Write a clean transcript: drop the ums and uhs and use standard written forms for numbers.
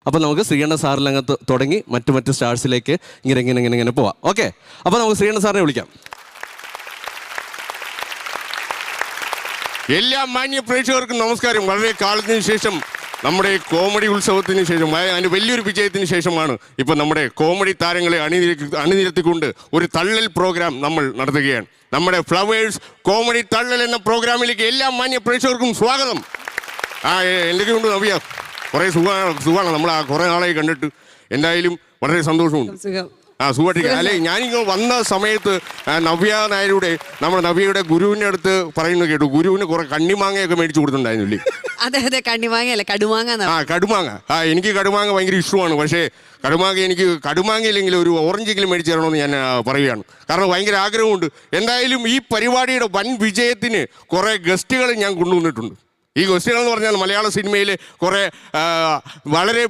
അപ്പോൾ നമുക്ക് ശ്രീകണ്ഠ സാറിലങ്ങ് തുടങ്ങി മറ്റു സ്റ്റാർസിലേക്ക് ഇങ്ങനെ പോവാം. ഓക്കെ, അപ്പോൾ നമുക്ക് ശ്രീകണ്ഠ സാറിനെ വിളിക്കാം. എല്ലാ മാന്യ പ്രേക്ഷകർക്കും നമസ്കാരം. വളരെ കാലത്തിന് ശേഷം നമ്മുടെ കോമഡി ഉത്സവത്തിന് ശേഷം അതിന് വലിയൊരു വിജയത്തിന് ശേഷമാണ് ഇപ്പം നമ്മുടെ കോമഡി താരങ്ങളെ അണിനിരത്തിക്കൊണ്ട് ഒരു തള്ളൽ പ്രോഗ്രാം നമ്മൾ നടത്തുകയാണ്. നമ്മുടെ ഫ്ലവേഴ്സ് കോമഡി തള്ളൽ എന്ന പ്രോഗ്രാമിലേക്ക് എല്ലാ മാന്യ പ്രേക്ഷകർക്കും സ്വാഗതം. എന്തൊക്കെയുണ്ട് നവ്യ? കുറേ സുഖമാണ്. നമ്മൾ കുറേ നാളായി കണ്ടിട്ട്. എന്തായാലും വളരെ സന്തോഷമുണ്ട്. സുഖമായിട്ടിരിക്കുക. അല്ലെ, ഞാനിങ്ങനെ വന്ന സമയത്ത് നവ്യ നായരുടെ നമ്മുടെ നവ്യയുടെ ഗുരുവിൻ്റെ അടുത്ത് പറയുന്നത് കേട്ടു, ഗുരുവിന് കുറെ കണ്ണിമാങ്ങയൊക്കെ മേടിച്ചു കൊടുത്തിട്ടുണ്ടായിരുന്നില്ലേ? അതെ, കണ്ണിമാങ്ങയല്ല, കടുമാങ്ങ. കടുമാങ്ങ. എനിക്ക് കടുമാങ്ങ ഭയങ്കര ഇഷ്ടമാണ്. പക്ഷേ എനിക്ക് കടുമാങ്ങയില്ലെങ്കിൽ ഒരു ഓറഞ്ചെങ്കിലും മേടിച്ചു തരണമെന്ന് ഞാൻ പറയുകയാണ്. കാരണം ഭയങ്കര ആഗ്രഹമുണ്ട്. എന്തായാലും ഈ പരിപാടിയുടെ വൻ വിജയത്തിന് കുറേ ഗസ്റ്റുകൾ ഞാൻ കൊണ്ടുവന്നിട്ടുണ്ട്. ഈ ഗസ്റ്റുകൾ എന്ന് പറഞ്ഞാൽ മലയാള സിനിമയിൽ കുറേ വളരെ